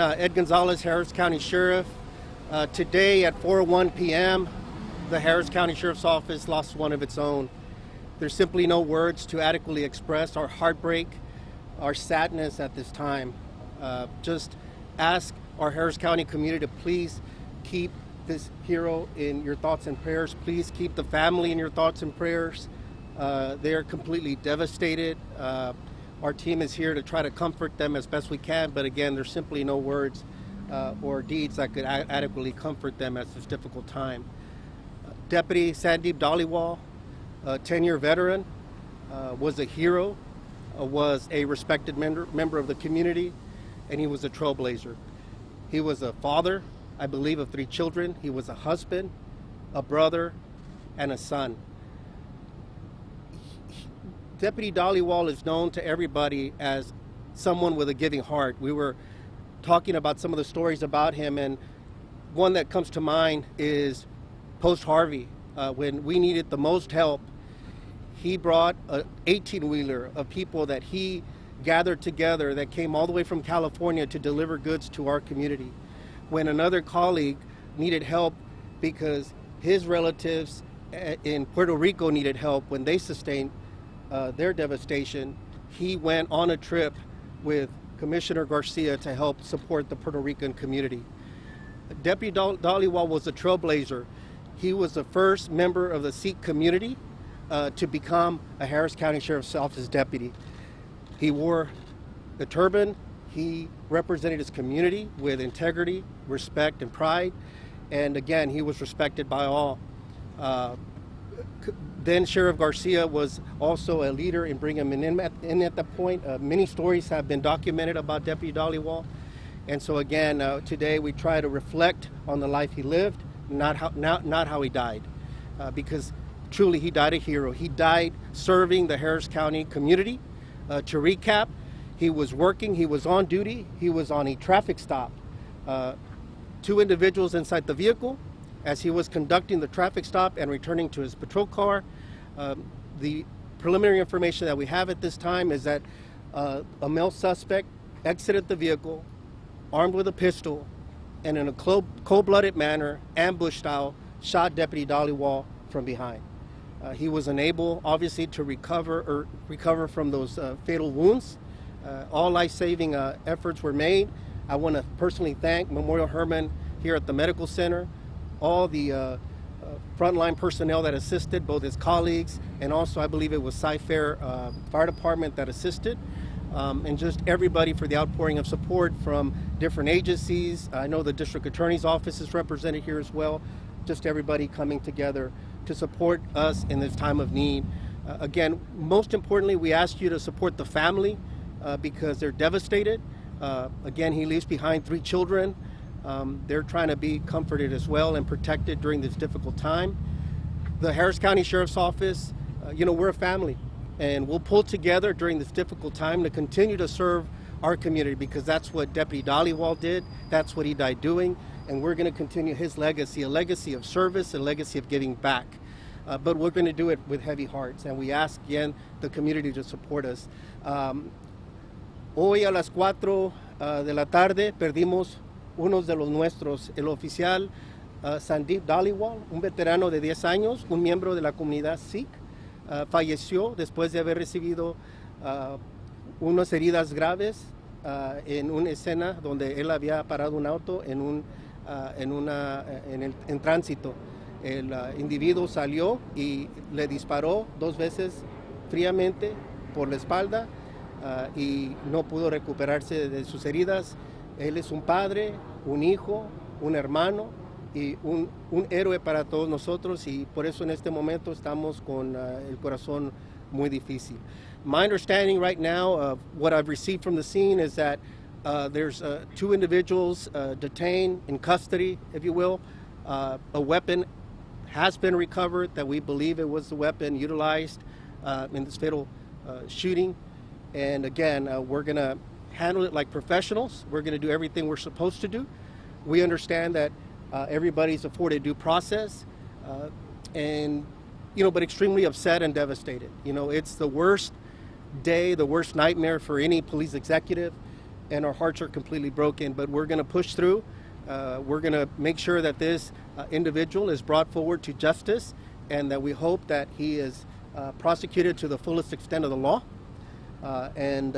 Ed Gonzalez, Harris County Sheriff. Today at 4:01 p.m., the Harris County Sheriff's Office lost one of its own. There's simply no words to adequately express our heartbreak, our sadness at this time. Just ask our Harris County community to please keep this hero in your thoughts and prayers. Please keep the family in your thoughts and prayers. They are completely devastated. Our team is here to try to comfort them as best we can, but again, there's simply no words or deeds that could adequately comfort them at this difficult time. Deputy Sandeep Dhaliwal, a 10-year veteran, was a hero, was a respected member of the community, and he was a trailblazer. He was a father, I believe, of 3 children. He was a husband, a brother, and a son. Deputy Dhaliwal is known to everybody as someone with a giving heart. We were talking about some of the stories about him, and one that comes to mind is post-Harvey. When we needed the most help, he brought an 18-wheeler of people that he gathered together that came all the way from California to deliver goods to our community. When another colleague needed help because his relatives in Puerto Rico needed help when they sustained their devastation, he went on a trip with Commissioner Garcia to help support the Puerto Rican community. Deputy Dhaliwal was a trailblazer. He was the first member of the Sikh community to become a Harris County Sheriff's Office deputy. He wore the turban. He represented his community with integrity, respect, and pride. And again, he was respected by all. Then Sheriff Garcia was also a leader in bringing him in at that point. Many stories have been documented about Deputy Dhaliwal. And so again, today we try to reflect on the life he lived, not how he died. Because truly he died a hero. He died serving the Harris County community. To recap, he was working, he was on duty, he was on a traffic stop. 2 individuals inside the vehicle. As he was conducting the traffic stop and returning to his patrol car, the preliminary information that we have at this time is that a male suspect exited the vehicle armed with a pistol and in a cold-blooded manner, ambush style, shot Deputy Dhaliwal from behind. He was unable, obviously, to recover from those fatal wounds. All life-saving efforts were made. I want to personally thank Memorial Hermann here at the medical center, all the frontline personnel that assisted, both his colleagues and also I believe it was Cy-Fair Fire Department that assisted, and just everybody for the outpouring of support from different agencies. I know the District Attorney's Office is represented here as well. Just everybody coming together to support us in this time of need. Again, most importantly, we ask you to support the family because they're devastated. Again, he leaves behind 3 children. They're trying to be comforted as well and protected during this difficult time. The Harris County Sheriff's Office, we're a family, and we'll pull together during this difficult time to continue to serve our community because that's what Deputy Dhaliwal did. That's what he died doing, and we're going to continue his legacy, a legacy of service, a legacy of giving back. But we're going to do it with heavy hearts, and we ask again the community to support us. Hoy a las 4 de la tarde perdimos unos de los nuestros, el oficial Sandeep Dhaliwal, un veterano de 10 años, un miembro de la comunidad Sikh, falleció después de haber recibido unas heridas graves en una escena donde él había parado un auto en tránsito. El individuo salió y le disparó 2 veces fríamente por la espalda y no pudo recuperarse de sus heridas. Él es un padre, un hijo, un hermano y un héroe para todos nosotros, y por eso en este momento estamos con el corazón muy difícil. My understanding right now of what I've received from the scene is that there's 2 individuals detained in custody, if you will. A weapon has been recovered that we believe it was the weapon utilized in this fatal shooting. And again, we're going to handle it like professionals. We're going to do everything we're supposed to do. We understand that everybody's afforded due process, but extremely upset and devastated. It's the worst day, the worst nightmare for any police executive. and our hearts are completely broken, but we're going to push through. We're going to make sure that this individual is brought forward to justice, and that we hope that he is prosecuted to the fullest extent of the law. And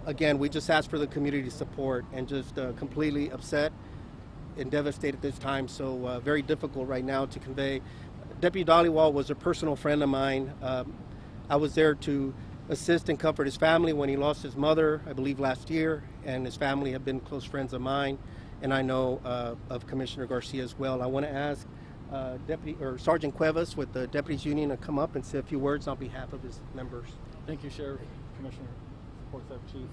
again, we just ask for the community support, and just completely upset and devastated this time. So very difficult right now to convey. Deputy Dhaliwal was a personal friend of mine. I was there to assist and comfort his family when he lost his mother, I believe last year, and his family have been close friends of mine, and I know of Commissioner Garcia as well. I want to ask Sergeant Cuevas with the Deputies Union to come up and say a few words on behalf of his members. Thank you, Sheriff. Commissioner, Support Staff Chief.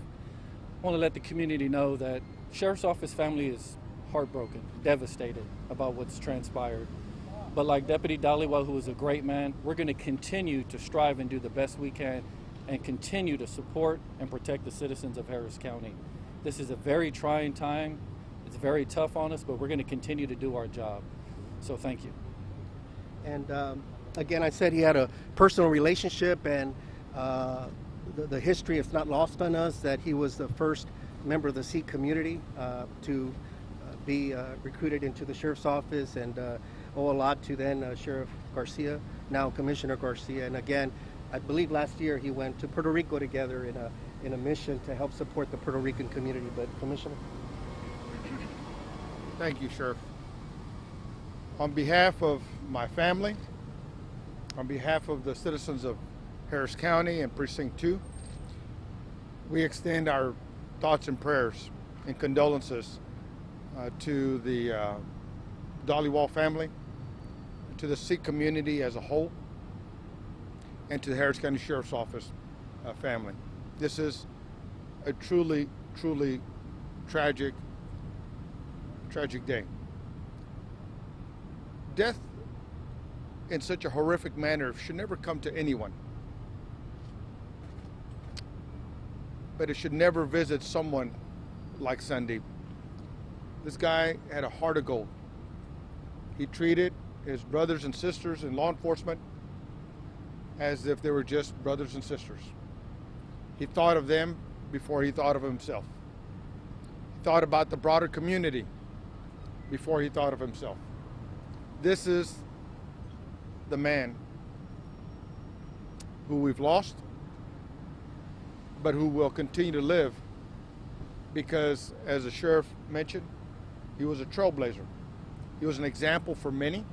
I want to let the community know that Sheriff's Office family is heartbroken, devastated about what's transpired. But like Deputy Dhaliwal, who is a great man, we're going to continue to strive and do the best we can and continue to support and protect the citizens of Harris County. This is a very trying time. It's very tough on us, but we're going to continue to do our job. So thank you. And again, I said he had a personal relationship, and the history is not lost on us that he was the first member of the Sikh community to be recruited into the Sheriff's Office, and owe a lot to then Sheriff Garcia, now Commissioner Garcia. And again, I believe last year he went to Puerto Rico together in a mission to help support the Puerto Rican community. But Commissioner? Thank you, Sheriff. On behalf of my family, on behalf of the citizens of Harris County and Precinct 2, we extend our thoughts and prayers and condolences to the Dhaliwal family, to the Sikh community as a whole, and to the Harris County Sheriff's Office family. This is a truly, truly tragic day. Death in such a horrific manner should never come to anyone. But it should never visit someone like Sandeep. This guy had a heart of gold. He treated his brothers and sisters in law enforcement as if they were just brothers and sisters. He thought of them before he thought of himself. He thought about the broader community before he thought of himself. This is the man who we've lost, but who will continue to live because, as the sheriff mentioned, he was a trailblazer. He was an example for many.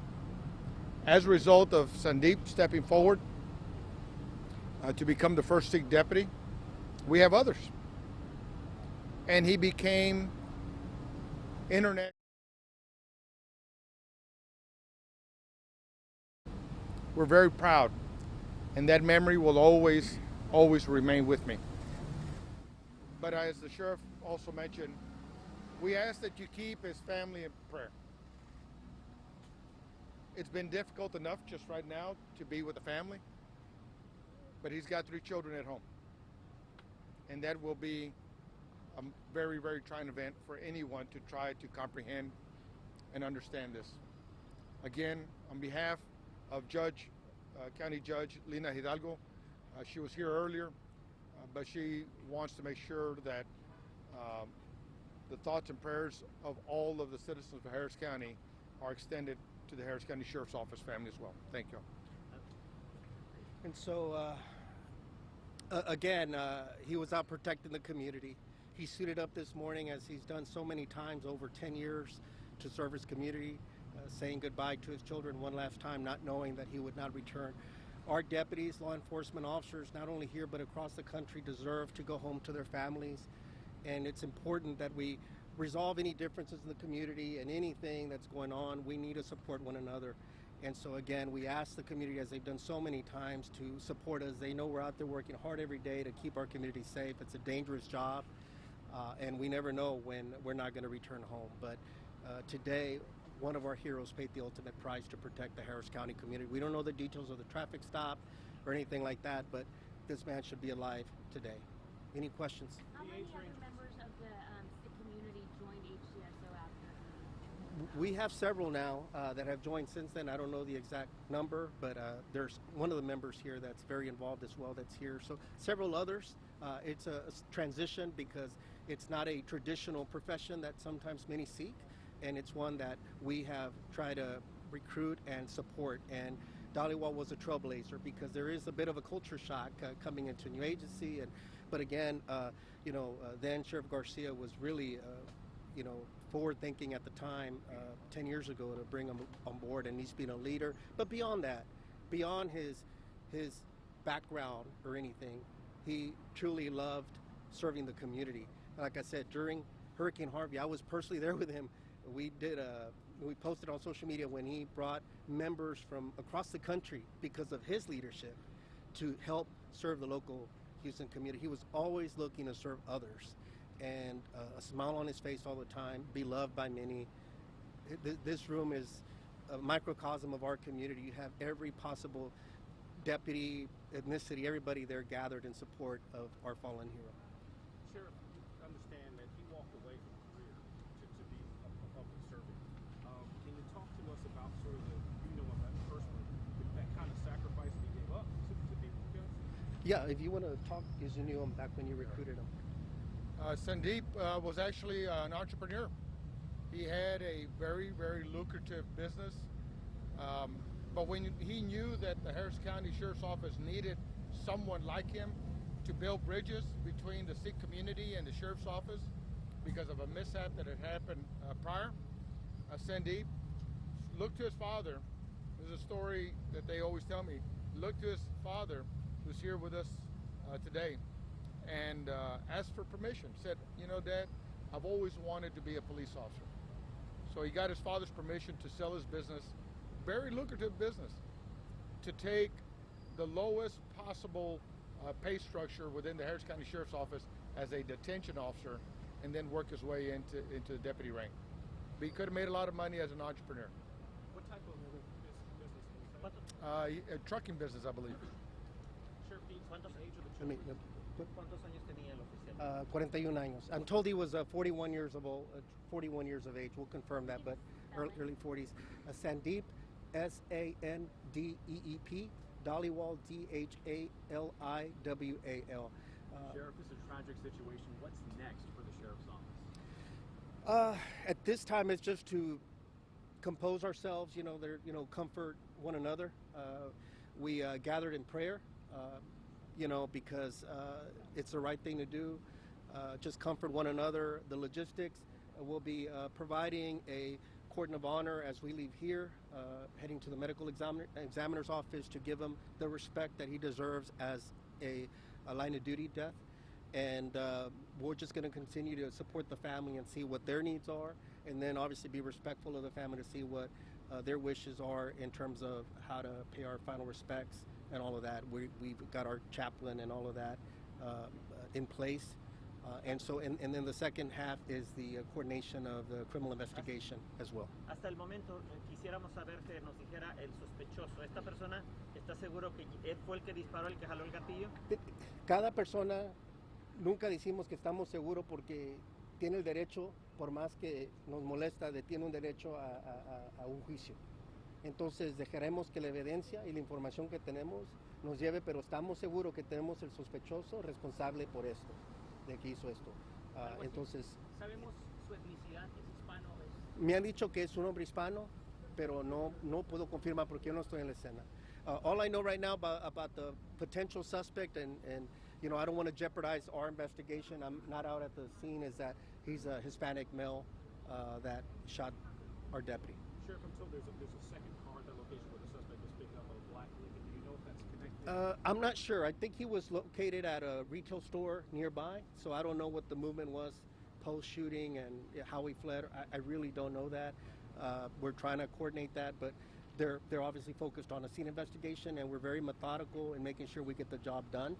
As a result of Sandeep stepping forward to become the first Sikh deputy, we have others. And he became internet. We're very proud, and that memory will always remain with me. But as the sheriff also mentioned, we ask that you keep his family in prayer. It's been difficult enough just right now to be with the family, but he's got 3 children at home. And that will be a very, very trying event for anyone to try to comprehend and understand this. Again, on behalf of County Judge Lina Hidalgo, she was here earlier, but she wants to make sure that the thoughts and prayers of all of the citizens of Harris County are extended to the Harris County Sheriff's Office family as well. Thank you. And so, again, he was out protecting the community. He suited up this morning, as he's done so many times over 10 years, to serve his community, saying goodbye to his children one last time, not knowing that he would not return. Our deputies, law enforcement officers, not only here but across the country, deserve to go home to their families. And it's important that we resolve any differences in the community, and anything that's going on, we need to support one another. And so again, we ask the community, as they've done so many times, to support us. They know we're out there working hard every day to keep our community safe. It's a dangerous job, and we never know when we're not going to return home. But today, one of our heroes paid the ultimate price to protect the Harris County community. We don't know the details of the traffic stop or anything like that, but this man should be alive today. Any questions? How many other members of the community joined HCSO after? We have several now that have joined since then. I don't know the exact number, but there's one of the members here that's very involved as well that's here. So several others. It's a transition because It's not a traditional profession that sometimes many seek, and it's one that we have tried to recruit and support. And Dhaliwal was a trailblazer because there is a bit of a culture shock coming into a new agency. But again, then Sheriff Garcia was really, forward thinking at the time, 10 years ago, to bring him on board, and he's been a leader. But beyond that, beyond his background or anything, he truly loved serving the community. Like I said, during Hurricane Harvey, I was personally there with him. We posted on social media when he brought members from across the country because of his leadership to help serve the local Houston community. He was always looking to serve others, and a smile on his face all the time, beloved by many. This room is a microcosm of our community. You have every possible deputy, ethnicity, everybody there gathered in support of our fallen hero. Sheriff, you understand that he walked away from a career to be a public servant. Can you talk to us about sort of of that personally, that kind of sacrifice that he gave up to be with you guys? Yeah, if you want to talk, because you knew him back when you recruited him. Sandeep was actually an entrepreneur. He had a very, very lucrative business. But when he knew that the Harris County Sheriff's Office needed someone like him to build bridges between the Sikh community and the Sheriff's Office because of a mishap that had happened prior, Sandeep looked to his father. There's a story that they always tell me. Looked to his father, who's here with us today, and asked for permission. Said, Dad, I've always wanted to be a police officer. So he got his father's permission to sell his business, very lucrative business, to take the lowest possible pay structure within the Harris County Sheriff's Office as a detention officer, and then work his way into the deputy rank. But he could have made a lot of money as an entrepreneur. What type of business was that? A trucking business, I believe. Sheriff, what's the age of the children? ¿Cuántos años tenía el oficial? 41 años. I'm told he was 41 years of age. We'll confirm that, but early 40s. Sandeep, Sandeep, Dhaliwal, Dhaliwal. Sheriff, this is a tragic situation. What's next for the Sheriff's Office? At this time, it's just to compose ourselves, comfort one another. We gathered in prayer, because it's the right thing to do. Just comfort one another. The logistics, we'll be providing a cordon of honor as we leave here, heading to the medical examiner's office to give him the respect that he deserves as a line of duty death. And we're just going to continue to support the family and see what their needs are, and then obviously be respectful of the family to see what their wishes are in terms of how to pay our final respects and all of that. We've got our chaplain and all of that in place. And then the second half is the coordination of the criminal investigation as well. Hasta el momento quisiéramos saber que nos dijera el sospechoso. ¿Esta persona está seguro que él fue el que disparó, el que jaló el gatillo? Cada persona, nunca decimos que estamos seguros porque tiene el derecho, por más que nos molesta, tiene un derecho a un juicio. Entonces dejaremos que la evidencia y la información que tenemos nos lleve, pero estamos seguros que tenemos el sospechoso responsable por esto, de que hizo esto. Entonces, ¿Sabemos su etnicidad? ¿Es hispano? me han dicho que es un hombre hispano, pero no puedo confirmar porque yo no estoy en la escena. All I know right now about the potential suspect, and I don't want to jeopardize our investigation. I'm not out at the scene. Is that he's a Hispanic male that shot our deputy. Sheriff, until there's a second car at that location where the suspect was picked up, a black Lincoln, do you know if that's connected? I'm not sure. I think he was located at a retail store nearby, so I don't know what the movement was post-shooting and how he fled. I really don't know that. We're trying to coordinate that, but they're obviously focused on a scene investigation, and we're very methodical in making sure we get the job done.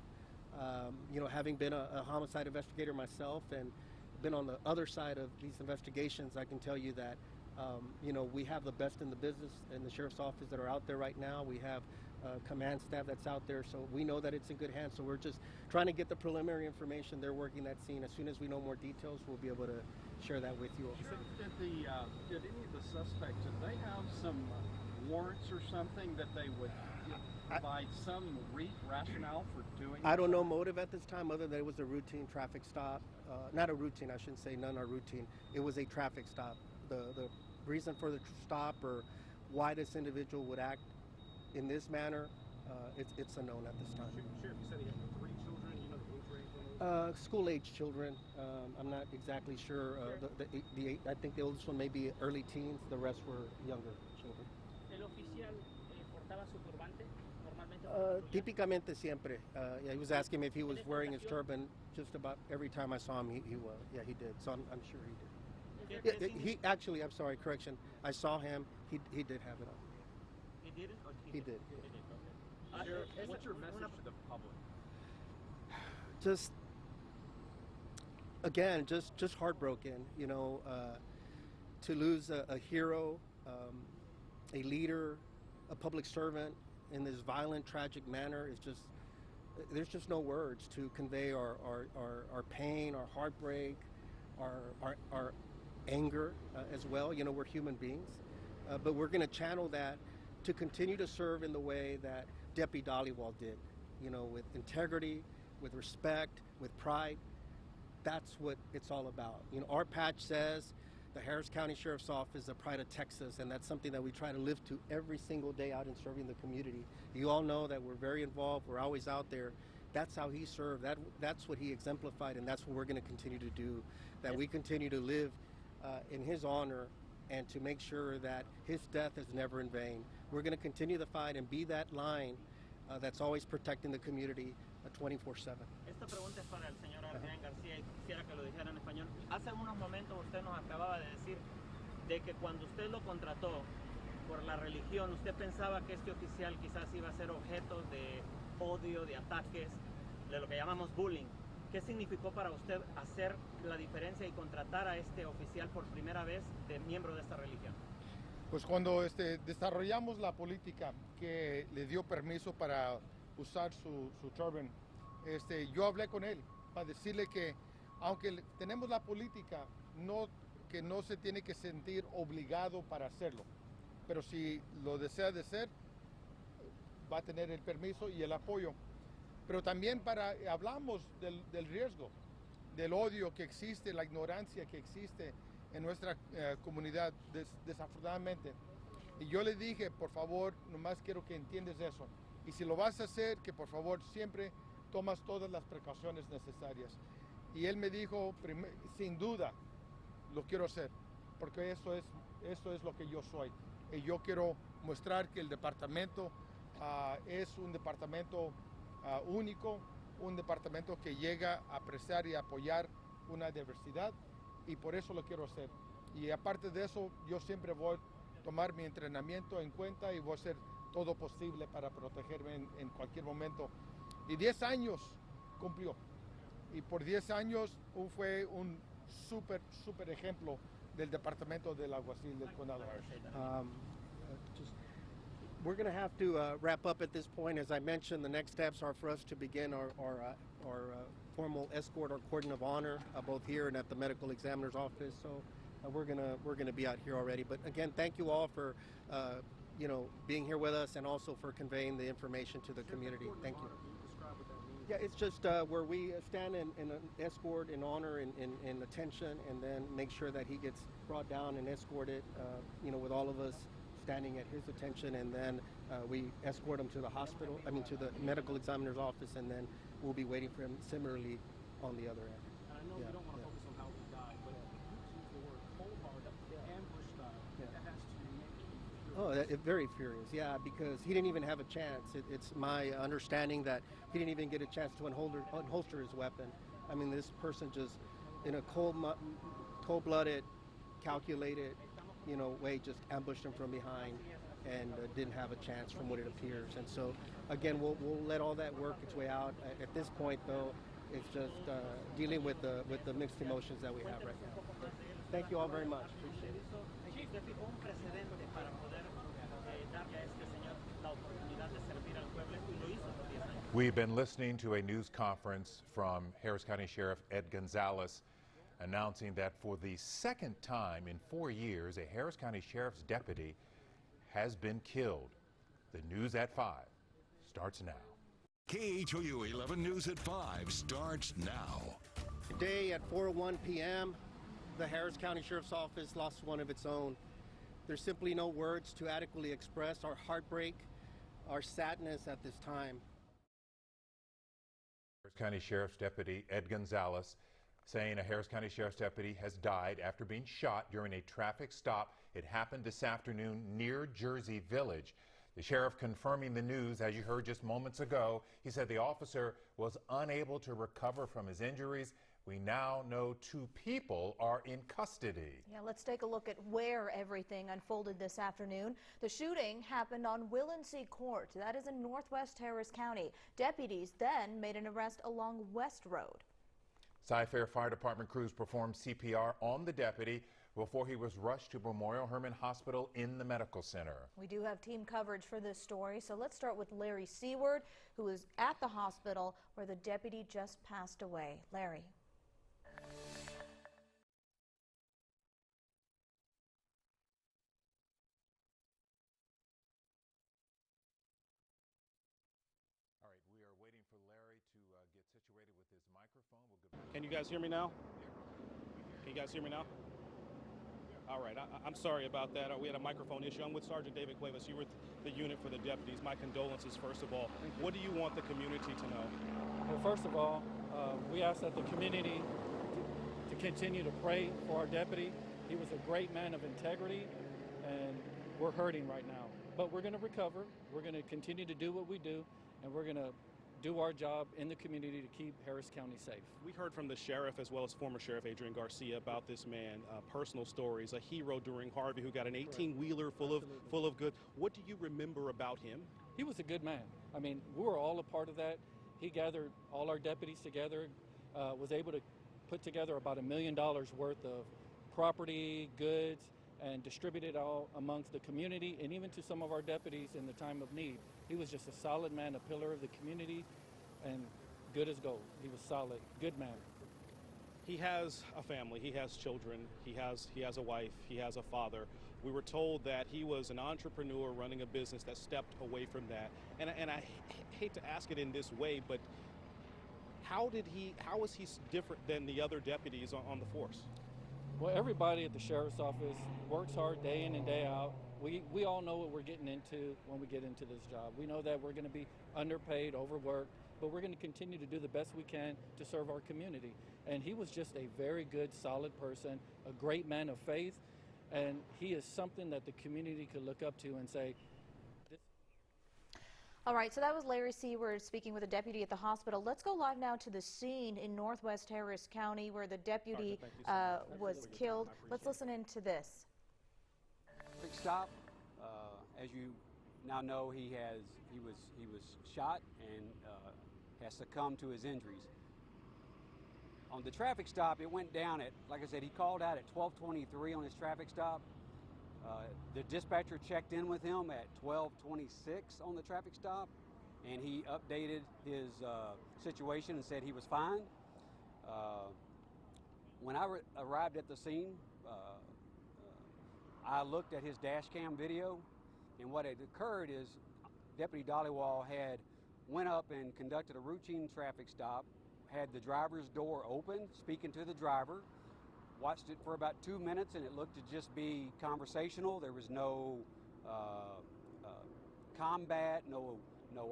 Having been a homicide investigator myself and been on the other side of these investigations, I can tell you that we have the best in the business in the Sheriff's Office that are out there right now. We have command staff that's out there, so we know that it's in good hands. So we're just trying to get the preliminary information. They're working that scene. As soon as we know more details, we'll be able to share that with you all. Did any of the suspects, did they have some warrants or something that they would provide some rationale for doing? I don't know motive at this time other than it was a routine traffic stop. Not a routine, I shouldn't say none are routine. It was a traffic stop. The reason for the stop or why this individual would act in this manner, it's unknown at this time. Sheriff, you said he had 3 children. You know the age range on those? School-age children. I'm not exactly sure. I think the oldest one may be early teens. The rest were younger children. ¿El oficial portaba su turbante normalmente? Típicamente siempre. Yeah, he was asking me if he was wearing his turban. Just about every time I saw him, he was. Yeah, he did. So I'm sure he did. Yeah, he actually, I'm sorry, correction. I saw him. He did have it on. He didn't? Or He did. Okay. Sheriff, what's your message to the public? Just again, just heartbroken. You know, to lose a hero, a leader, a public servant in this violent, tragic manner is just. There's just no words to convey our pain, our heartbreak, our anger as well. You know, we're human beings, but we're going to channel that to continue to serve in the way that Deputy Dhaliwal did. You know, with integrity, with respect, with pride. That's what it's all about. You know, our patch says the Harris County Sheriff's Office is the pride of Texas, and that's something that we try to live to every single day out in serving the community. You all know that we're very involved. We're always out there. That's how he served. That's what he exemplified, and that's what we're going to continue to do. That we continue to live in his honor and to make sure that his death is never in vain. We're going to continue the fight and be that line that's always protecting the community 24/7. Esta pregunta es para el señor Adrián García y quisiera que lo dijera en español. Hace unos momentos usted nos acababa de decir de que cuando usted lo contrató por la religión, usted pensaba que este oficial quizás iba a ser objeto de odio, de ataques, de lo que llamamos bullying. ¿Qué significó para usted hacer la diferencia y contratar a este oficial por primera vez de miembro de esta religión? Pues cuando desarrollamos la política que le dio permiso para usar su turban, yo hablé con él para decirle que aunque tenemos la política, que no se tiene que sentir obligado para hacerlo, pero si lo desea de ser, va a tener el permiso y el apoyo. Pero también hablamos del riesgo, del odio que existe, la ignorancia que existe en nuestra comunidad, desafortunadamente. Y yo le dije, por favor, nomás quiero que entiendas eso. Y si lo vas a hacer, que por favor siempre tomas todas las precauciones necesarias. Y él me dijo, sin duda, lo quiero hacer, porque eso es lo que yo soy. Y yo quiero mostrar que el departamento es un departamento único, un departamento que llega a apreciar y apoyar una diversidad, y por eso lo quiero hacer. Y aparte de eso, yo siempre voy a tomar mi entrenamiento en cuenta y voy a hacer todo posible para protegerme en cualquier momento. Y 10 años cumplió. Y por 10 años fue un súper ejemplo del departamento del alguacil del condado. We're going to have to wrap up at this point. As I mentioned, the next steps are for us to begin our formal escort or cordon of honor, both here and at the medical examiner's office. So we're gonna be out here already. But again, thank you all for being here with us and also for conveying the information to the community. Thank you. Yeah, it's just where we stand in an escort in honor and attention, and then make sure that he gets brought down and escorted, with all of us standing at his attention, and then we escort him to the hospital, to the medical examiner's office, and then we'll be waiting for him similarly on the other end. I know we don't want to focus on how he died, but you use the word cold-hearted, ambush style. That has to make you furious. Very furious, yeah, because he didn't even have a chance. It's my understanding that he didn't even get a chance to unholster his weapon. I mean, this person just, in a cold-blooded, calculated, way, just ambushed him from behind and didn't have a chance from what it appears. And so, again, we'll let all that work its way out. At this point, though, it's just dealing with the mixed emotions that we have right now. Thank you all very much. Appreciate it. We've been listening to a news conference from Harris County Sheriff Ed Gonzalez announcing that for the second time in 4 years, a Harris County Sheriff's deputy has been killed. The news at 5 starts now. KHOU 11 News at 5 starts now. Today at 4:01 p.m., the Harris County Sheriff's Office lost one of its own. There's simply no words to adequately express our heartbreak, our sadness at this time. Harris County Sheriff's Deputy Ed Gonzalez saying a Harris County Sheriff's deputy has died after being shot during a traffic stop. It happened this afternoon near Jersey Village. The sheriff confirming the news, as you heard just moments ago. He said the officer was unable to recover from his injuries. We now know 2 people are in custody. Yeah, let's take a look at where everything unfolded this afternoon. The shooting happened on Willinsey Court. That is in northwest Harris County. Deputies then made an arrest along West Road. Cy-Fair Fire Department crews performed CPR on the deputy before he was rushed to Memorial Hermann Hospital in the medical center. We do have team coverage for this story, so let's start with Larry Seward, who is at the hospital where the deputy just passed away. Larry. All right, we are waiting for Larry to get situated with his microphone. We'll go back. Can you guys hear me now? Can you guys hear me now? All right, I'm sorry about that. We had a microphone issue. I'm with Sergeant David Cuevas. You were the unit for the deputies. My condolences, first of all. What do you want the community to know? Well, first of all, we ask that the community to continue to pray for our deputy. He was a great man of integrity, and we're hurting right now. But we're going to recover. We're going to continue to do what we do, and we're going to do our job in the community to keep Harris County safe. We heard from the sheriff as well as former Sheriff Adrian Garcia about this man, personal stories, a hero during Harvey who got an 18-wheeler full of goods. What do you remember about him? He was a good man. I mean, we were all a part of that. He gathered all our deputies together, was able to put together about $1 million worth of property, goods, and distributed all amongst the community and even to some of our deputies in the time of need. He was just a solid man, a pillar of the community, and good as gold. He was solid, good man. He has a family, he has children, he has a wife, he has a father. We were told that he was an entrepreneur running a business that stepped away from that. And I hate to ask it in this way, but how is he different than the other deputies on the force? Well, everybody at the Sheriff's Office works hard day in and day out. We all know what we're getting into when we get into this job. We know that we're going to be underpaid, overworked, but we're going to continue to do the best we can to serve our community. And he was just a very good, solid person, a great man of faith, and he is something that the community could look up to and say, All right, so that was Larry Seward speaking with a deputy at the hospital. Let's go live now to the scene in northwest Harris County where the deputy was killed. Let's listen into this. Quick stop. As you now know, he was shot and has succumbed to his injuries. On the traffic stop, it went down at, like I said, he called out at 12:23 on his traffic stop. The dispatcher checked in with him at 12:26 on the traffic stop, and he updated his situation and said he was fine. When I arrived at the scene, I looked at his dash cam video, and what had occurred is Deputy Dollywall had went up and conducted a routine traffic stop, had the driver's door open, speaking to the driver, watched it for about 2 minutes, and it looked to just be conversational. There was no combat, no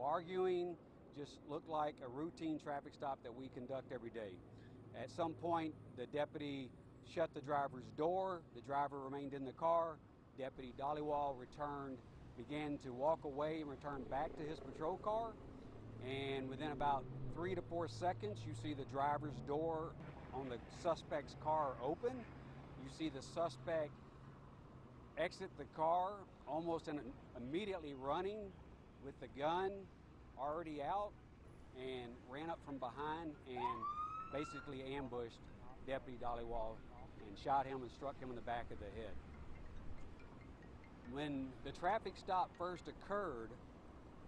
arguing, just looked like a routine traffic stop that we conduct every day. At some point, the deputy shut the driver's door. The driver remained in the car. Deputy Dollywall began to walk away and returned back to his patrol car. And within about 3 to 4 seconds, you see the driver's door on the suspect's car open. You see the suspect exit the car, almost immediately running with the gun already out, and ran up from behind and basically ambushed Deputy Dollywall and shot him and struck him in the back of the head. When the traffic stop first occurred,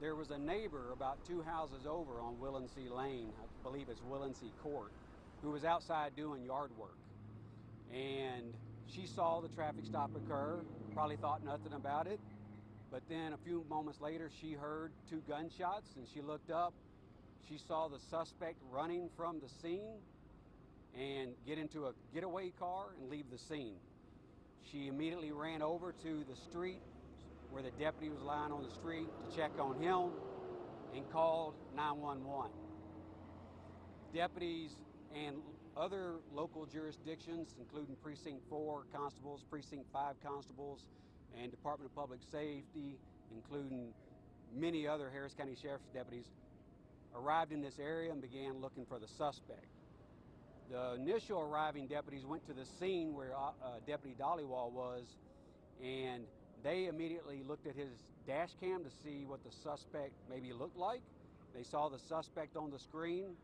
there was a neighbor about 2 houses over on Willinsey Lane, I believe it's Willinsey Court, who was outside doing yard work. And she saw the traffic stop occur, probably thought nothing about it, But then a few moments later, she heard 2 gunshots, and she looked up. She saw the suspect running from the scene and get into a getaway car and leave the scene. She immediately ran over to the street where the deputy was lying on the street to check on him and called 911. Deputies and other local jurisdictions, including Precinct 4 constables, Precinct 5 constables, and Department of Public Safety, including many other Harris County Sheriff's deputies, arrived in this area and began looking for the suspect. The initial arriving deputies went to the scene where Deputy Dollywall was, and they immediately looked at his dash cam to see what the suspect maybe looked like. They saw the suspect on the screen.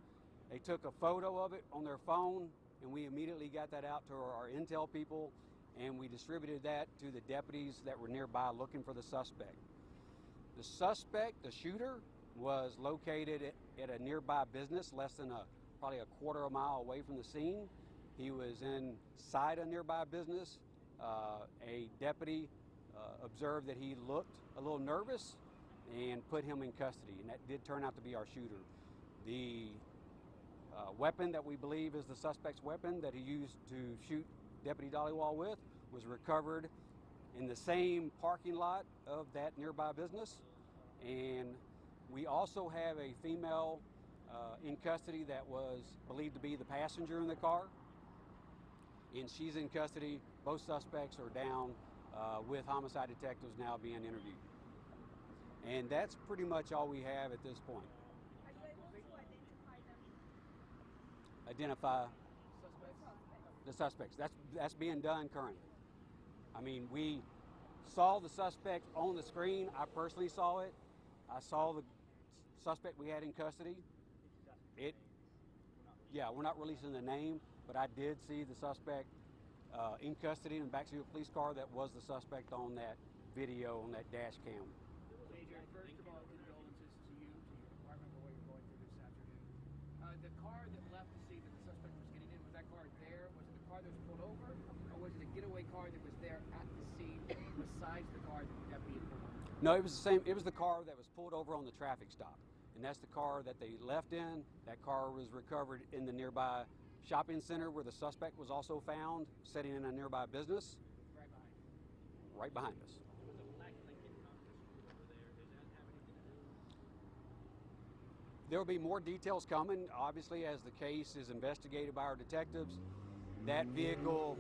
They took a photo of it on their phone, and we immediately got that out to our intel people, and we distributed that to the deputies that were nearby looking for the suspect. The suspect, the shooter, was located at a nearby business less than probably a quarter of a mile away from the scene. He was inside a nearby business. A deputy observed that he looked a little nervous and put him in custody, and that did turn out to be our shooter. The weapon that we believe is the suspect's weapon that he used to shoot Deputy Dollywall with was recovered in the same parking lot of that nearby business. And we also have a female in custody that was believed to be the passenger in the car, and she's in custody. Both suspects are down with homicide detectives now being interviewed. And that's pretty much all we have at this point. Are you able to identify them? Identify the suspects. That's being done currently. I mean, we saw the suspect on the screen. I personally saw it. I saw the suspect we had in custody. We're not releasing the name, but I did see the suspect in custody in the backseat of a police car that was the suspect on that video, on that dash cam. Major, first of all, condolences to you, to your department, for what you're going through this afternoon. The car that left the scene that the suspect was getting in, was that car there? Was it the car that was pulled over? Or was it a getaway car that was there at the scene besides the car that the deputy had pulled over? No, it was the same. It was the car that was pulled over on the traffic stop. And that's the car that they left in. That car was recovered in the nearby shopping center where the suspect was also found, sitting in a nearby business. Right behind you. Right behind us. Was a black Lincoln over there? Does that have anything to do? There will be more details coming, obviously, as the case is investigated by our detectives. That vehicle,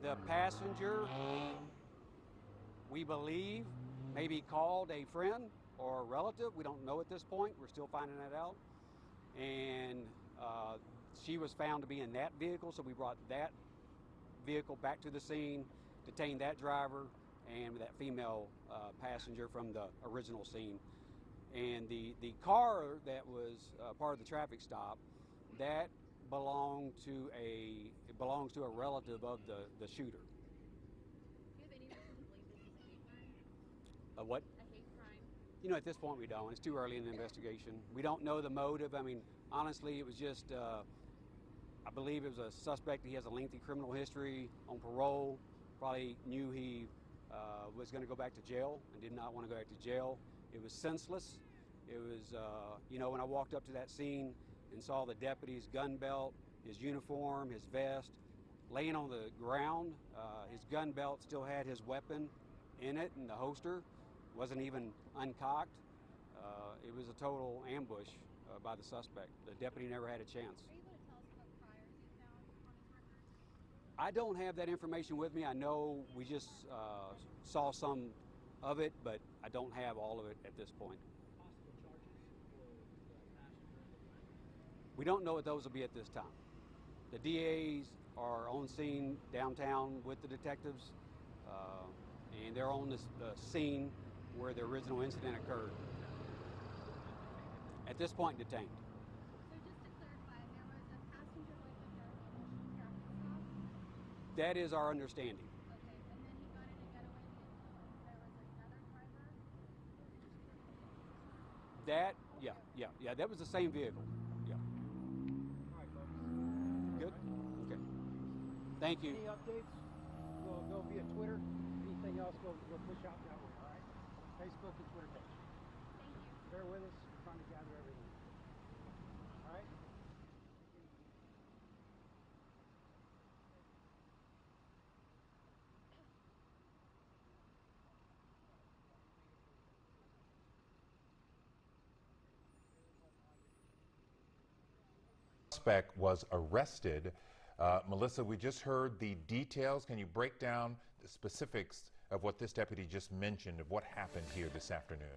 the passenger, we believe, maybe called a friend or a relative. We don't know at this point. We're still finding that out. And she was found to be in that vehicle, so we brought that vehicle back to the scene, detained that driver and that female passenger from the original scene. And the car that was part of the traffic stop, that belongs to a relative of the shooter. Do you have any reason to believe this is a hate crime? A what? A hate crime? You know, at this point we don't. It's too early in the investigation. We don't know the motive. I mean, honestly, it was just, I believe it was a suspect. He has a lengthy criminal history, on parole, probably knew he was going to go back to jail and did not want to go back to jail. It was senseless. It was, you know, when I walked up to that scene and saw the deputy's gun belt, his uniform, his vest, laying on the ground, his gun belt still had his weapon in it, and the holster wasn't even uncocked. It was a total ambush by the suspect. The deputy never had a chance. Are you able to tell us what priors you found on his records? I don't have that information with me. I know we just saw some of it, but I don't have all of it at this point. Possible charges for the passenger and the driver? We don't know what those will be at this time. The DAs are on scene downtown with the detectives, and they're on the scene where the original incident occurred. At this point, detained. So just to clarify, there was a passenger with the initial traffic stop? That is our understanding. Okay, and then he got in a getaway vehicle and there was another driver? That, that was the same vehicle. Yeah. All right, folks. Good? Okay. Thank you. Any updates? We'll go via Twitter. Anything else, we'll push out that way, all right? Facebook and Twitter page. Thank you. Bear with us. We're trying to gather everything. All right? Suspect was arrested. Melissa, we just heard the details. Can you break down the specifics of what this deputy just mentioned, of what happened here this afternoon?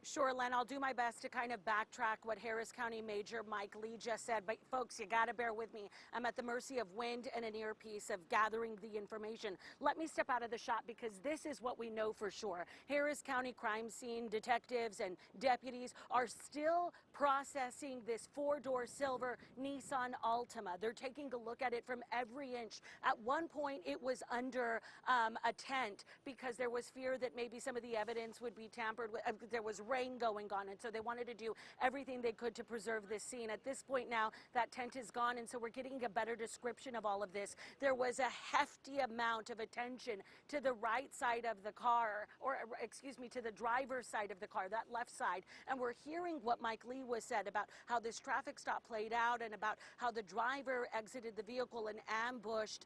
Sure, Len, I'll do my best to kind of backtrack what Harris County Major Mike Lee just said, but folks, you gotta bear with me. I'm at the mercy of wind and an earpiece of gathering the information. Let me step out of the shot because this is what we know for sure. Harris County crime scene detectives and deputies are still processing this four-door silver Nissan Altima. They're taking a look at it from every inch. At one point, it was under a tent because there was fear that maybe some of the evidence would be tampered with. There was rain going on, and so they wanted to do everything they could to preserve this scene. At this point now, that tent is gone, and so we're getting a better description of all of this. There was a hefty amount of attention to the right side of the car, or excuse me, to the driver's side of the car, that left side, and we're hearing what Mike Lee was said about how this traffic stop played out and about how the driver exited the vehicle and ambushed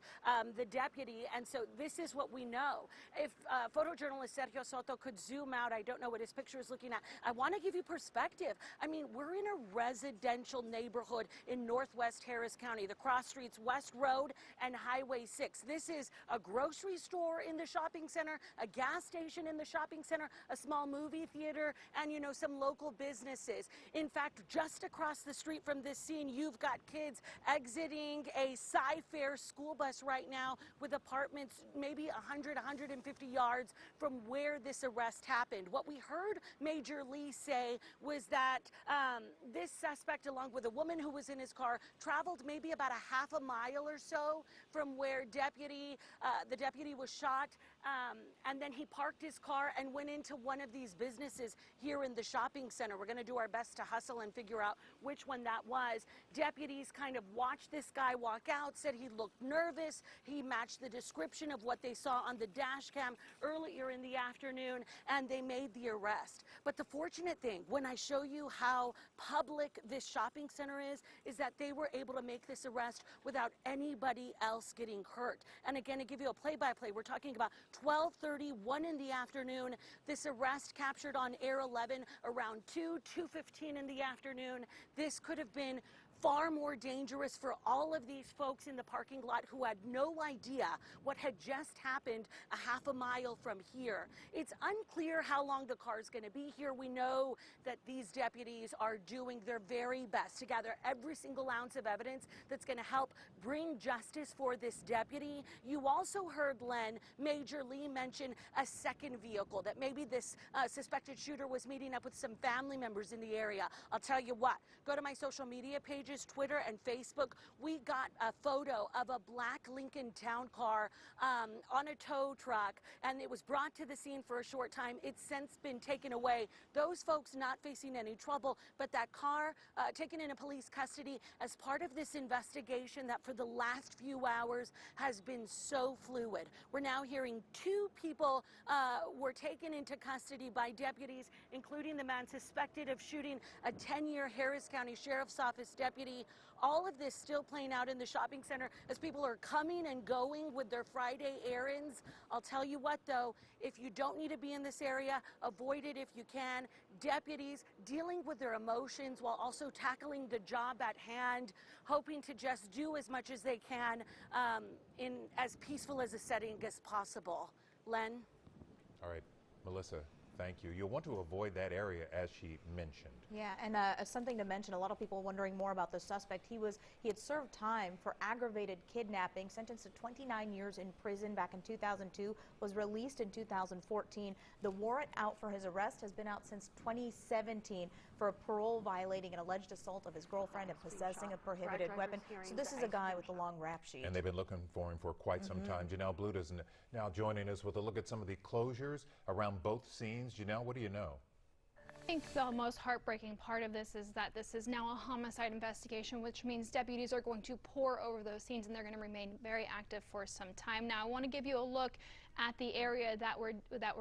the deputy, and so this is what we know. If photojournalist Sergio Soto could zoom out, I don't know what his picture is looking at. I want to give you perspective. I mean, we're in a residential neighborhood in northwest Harris County, the cross streets West Road and Highway 6. This is a grocery store in the shopping center, a gas station in the shopping center, a small movie theater, and, you know, some local businesses. In fact, just across the street from this scene, you've got kids exiting a Sci-Fair school bus right now with apartments maybe 100, 150 yards from where this arrest happened. What we heard Major Lee say was that this suspect, along with a woman who was in his car, traveled maybe about a half a mile or so from where the deputy was shot, and then he parked his car and went into one of these businesses here in the shopping center. We're going to do our best to hustle and figure out which one that was. Deputies kind of watched this guy walk out, said he looked nervous. He matched the description of what they saw on the dash cam earlier in the afternoon, and they made the arrest. But the fortunate thing, when I show you how public this shopping center is that they were able to make this arrest without anybody else getting hurt. And again, to give you a play-by-play, we're talking about 12:31 in the afternoon. This arrest captured on Air 11 around 2:15 in the afternoon. This could have been far more dangerous for all of these folks in the parking lot who had no idea what had just happened a half a mile from here. It's unclear how long the car is going to be here. We know that these deputies are doing their very best to gather every single ounce of evidence that's going to help bring justice for this deputy. You also heard, Len, Major Lee mention a second vehicle, that maybe this suspected shooter was meeting up with some family members in the area. I'll tell you what, go to my social media page, Twitter and Facebook. We got a photo of a black Lincoln Town car on a tow truck, and it was brought to the scene for a short time. It's since been taken away. Those folks not facing any trouble, but that car taken into police custody as part of this investigation that for the last few hours has been so fluid. We're now hearing 2 people were taken into custody by deputies, including the man suspected of shooting a 10-year Harris County Sheriff's Office deputy. All of this still playing out in the shopping center as people are coming and going with their Friday errands. I'll tell you what, though, if you don't need to be in this area, avoid it if you can. Deputies dealing with their emotions while also tackling the job at hand, hoping to just do as much as they can in as peaceful as a setting as possible. Len? All right, Melissa, thank you. You'll want to avoid that area, as she mentioned. Yeah, and something to mention, a lot of people wondering more about the suspect. He had served time for aggravated kidnapping, sentenced to 29 years in prison back in 2002, was released in 2014. The warrant out for his arrest has been out since 2017 for a parole violating an alleged assault of his girlfriend and possessing a prohibited weapon. So this is a guy with a long rap sheet. And they've been looking for him for quite some time. Janelle Bluda's now joining us with a look at some of the closures around both scenes. Janelle, what do you know? I think the most heartbreaking part of this is that this is now a homicide investigation, which means deputies are going to pore over those scenes and they're going to remain very active for some time. Now, I want to give you a look at the area that we're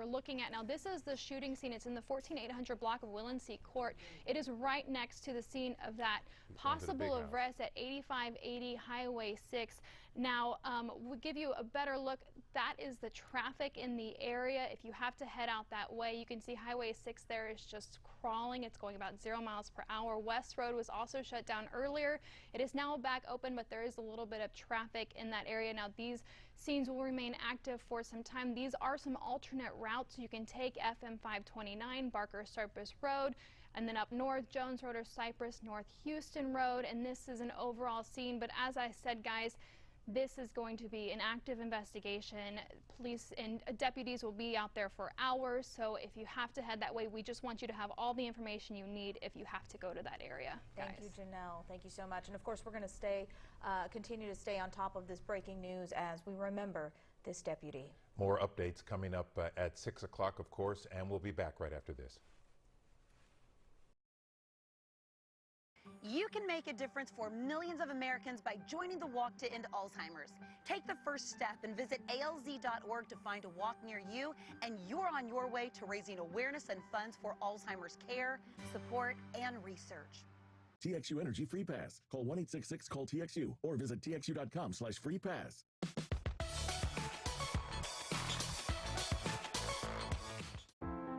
looking at now. This is the shooting scene. It's in the 14800 block of Willinsey Court. It is right next to the scene of that possible arrest at 8580 Highway 6. Now, we'll give you a better look. That is the traffic in the area. If you have to head out that way, you can see Highway 6 there is just crawling. It's going about 0 miles per hour. West Road was also shut down earlier. It is now back open, but there is a little bit of traffic in that area. Now, these scenes will remain active for some time. These are some alternate routes. You can take FM 529, Barker Cypress Road, and then up north, Jones Road or Cypress, North Houston Road, and this is an overall scene. But as I said, guys, this is going to be an active investigation. Police and deputies will be out there for hours, so if you have to head that way, we just want you to have all the information you need if you have to go to that area. Thank you, Janelle. Thank you so much. And of course, we're going to continue to stay on top of this breaking news as we remember this deputy. More updates coming up at 6 o'clock, of course, and we'll be back right after this. You can make a difference for millions of Americans by joining the Walk to End Alzheimer's. Take the first step and visit alz.org to find a walk near you, and you're on your way to raising awareness and funds for Alzheimer's care, support, and research. TXU Energy Free Pass. Call 1-866-CALL-TXU or visit txu.com/freepass.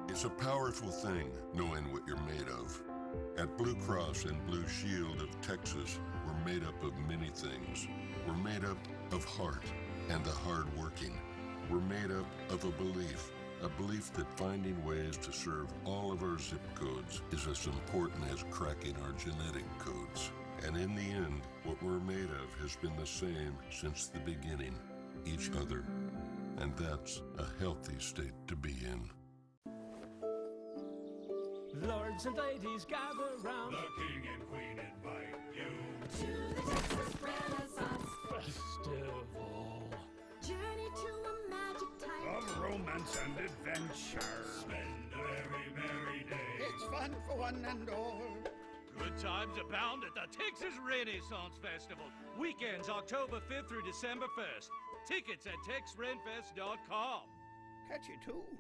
It's a powerful thing knowing what you're made of. At Blue Cross and Blue Shield of Texas, we're made up of many things. We're made up of heart and the hard-working. We're made up of a belief that finding ways to serve all of our zip codes is as important as cracking our genetic codes. And in the end, what we're made of has been the same since the beginning, each other. And that's a healthy state to be in. Lords and ladies gather round. The king and queen invite you to the Texas Renaissance Festival. Journey to a magic time of romance and adventure. Spend a very merry day. It's fun for one and all. Good times abound at the Texas Renaissance Festival. Weekends October 5th through December 1st. Tickets at TexRenFest.com. Catchy tune.